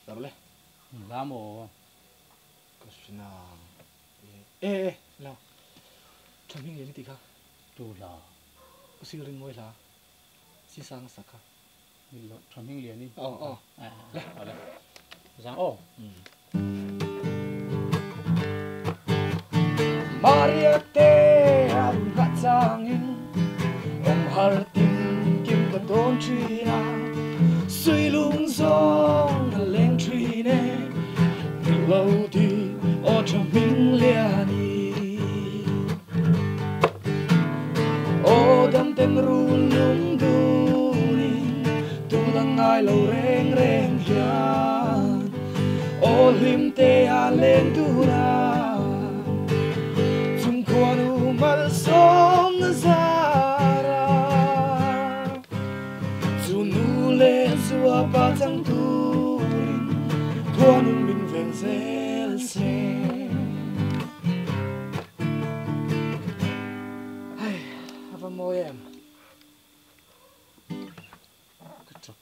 Taro le. Lamo. Kasina. Eh, lao. Chaming le ni tika. Tu la. Usirin mo la. Si sang saka. Ni lo chaming le ni. Oh. Le. Sang oh. Mariate ang katsangin Om hartim kim ka don trina Suy lung song ka leng trine Lâu đi o cho mình liani O đam tên ru lung du ni Tu lang ai lâu reng reng hian O lim te a lên du ra Quando mal som zara Zu nule zua batang turin Quando min veng zel se Ai, apa mau em Kecok